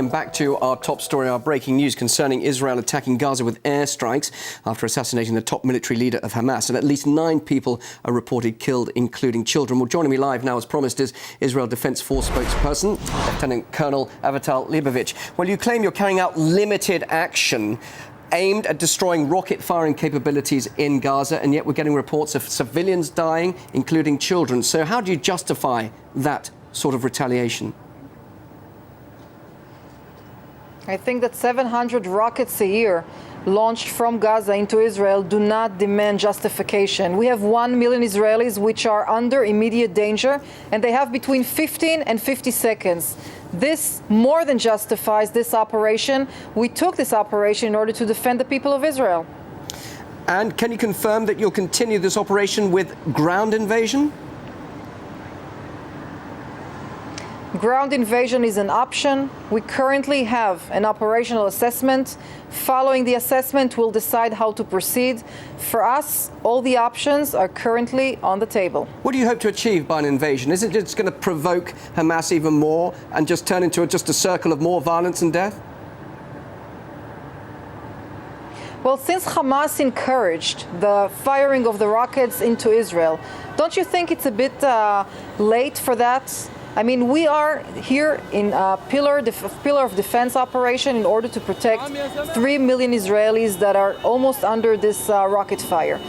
And back to our top story, our breaking news concerning Israel attacking Gaza with airstrikes after assassinating the top military leader of Hamas. And at least 9 people are reported killed, including children. Well, joining me live now, as promised, is Israel Defense Force spokesperson, Lieutenant Colonel Avital Leibovich. Well, you claim you're carrying out limited action aimed at destroying rocket-firing capabilities in Gaza, and yet we're getting reports of civilians dying, including children. So how do you justify that sort of retaliation? I think that 700 rockets a year launched from Gaza into Israel do not demand justification. We have 1 million Israelis which are under immediate danger, and they have between 15 and 50 seconds. This more than justifies this operation. We took this operation in order to defend the people of Israel. And can you confirm that you'll continue this operation with ground invasion? Ground invasion is an option. We currently have an operational assessment. Following the assessment, we'll decide how to proceed. For us, all the options are currently on the table. What do you hope to achieve by an invasion? Is it just going to provoke Hamas even more and just turn into just a circle of more violence and death? Well, since Hamas encouraged the firing of the rockets into Israel, don't you think it's a bit late for that? I mean, we are here in a pillar of defense operation in order to protect 3 million Israelis that are almost under this rocket fire.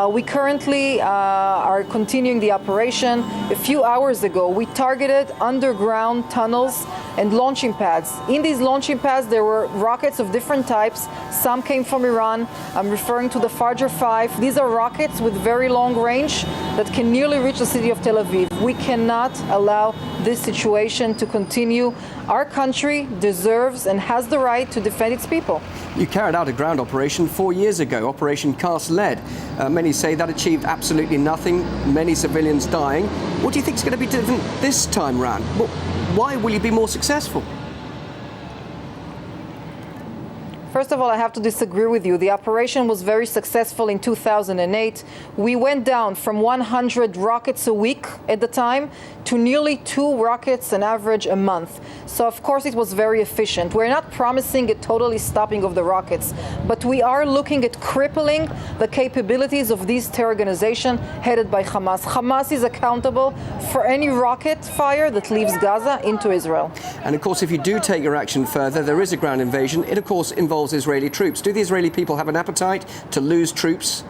We currently are continuing the operation. A few hours ago, we targeted underground tunnels and launching pads. In these launching pads, there were rockets of different types. Some came from Iran. I'm referring to the Fajr 5. These are rockets with very long range that can nearly reach the city of Tel Aviv. We cannot allow this situation to continue. Our country deserves and has the right to defend its people. You carried out a ground operation 4 years ago, Operation Cast Lead. Many say that achieved absolutely nothing, many civilians dying. What do you think is going to be different this time round? Well, why will you be more successful? First of all, I have to disagree with you. The operation was very successful in 2008. We went down from 100 rockets a week at the time to nearly 2 rockets an average a month. So, of course, it was very efficient. We're not promising a totally stopping of the rockets, but we are looking at crippling the capabilities of this terror organization headed by Hamas. Hamas is accountable for any rocket fire that leaves Gaza into Israel. And, of course, if you do take your action further, there is a ground invasion. It, of course, involves Israeli troops. Do the Israeli people have an appetite to lose troops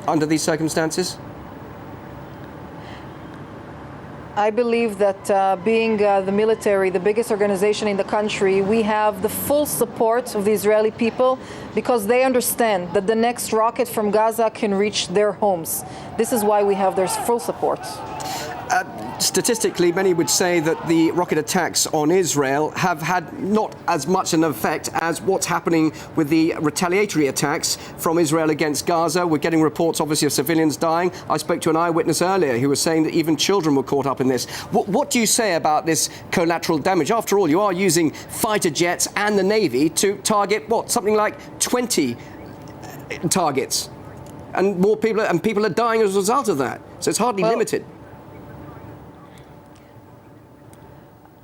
under these circumstances? I believe that being the military, the biggest organization in the country, we have the full support of the Israeli people because they understand that the next rocket from Gaza can reach their homes. This is why we have their full support. Statistically, many would say that the rocket attacks on Israel have had not as much an effect as what's happening with the retaliatory attacks from Israel against Gaza. We're getting reports, obviously, of civilians dying. I spoke to an eyewitness earlier who was saying that even children were caught up in this. What do you say about this collateral damage? After all, you are using fighter jets and the Navy to target, something like 20 targets. And more people are dying as a result of that. So it's hardly limited.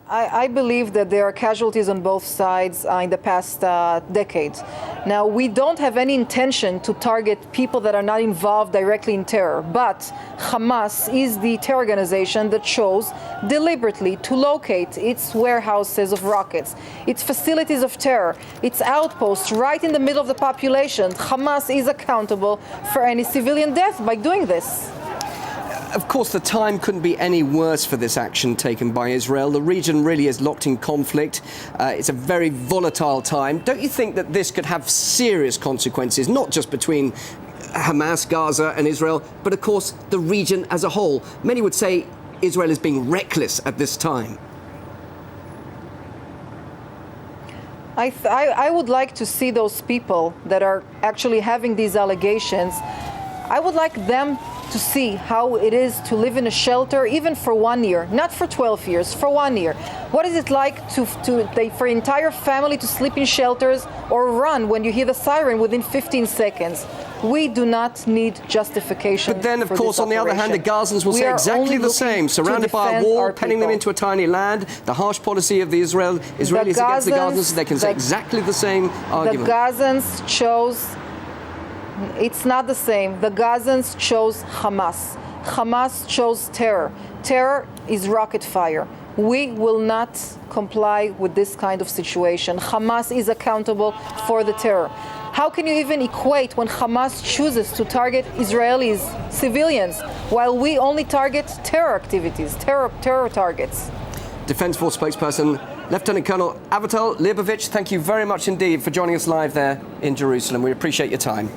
I believe that there are casualties on both sides in the past decade. Now, we don't have any intention to target people that are not involved directly in terror, but Hamas is the terror organization that chose deliberately to locate its warehouses of rockets, its facilities of terror, its outposts right in the middle of the population. Hamas is accountable for any civilian death by doing this. Of course, the time couldn't be any worse for this action taken by Israel. The region really is locked in conflict. It's a very volatile time. Don't you think that this could have serious consequences, not just between Hamas, Gaza and Israel, but of course the region as a whole? Many would say Israel is being reckless at this time. I would like to see those people that are actually having these allegations. I would like them to see how it is to live in a shelter, even for 1 year, not for 12 years, for 1 year. What is it like for an entire family to sleep in shelters or run when you hear the siren within 15 seconds? We do not need justification. But then, of course, on the other hand, the Gazans will say exactly the same. Surrounded by a wall, penning them into a tiny land, the harsh policy of the Israelis against the Gazans, they can say exactly the same argument. The Gazans chose, it's not the same. The Gazans chose Hamas. Hamas chose terror. Terror is rocket fire. We will not comply with this kind of situation. Hamas is accountable for the terror. How can you even equate when Hamas chooses to target Israelis, civilians, while we only target terror activities, terror targets? Defence Force spokesperson Lieutenant Colonel Avital Leibovich, thank you very much indeed for joining us live there in Jerusalem. We appreciate your time.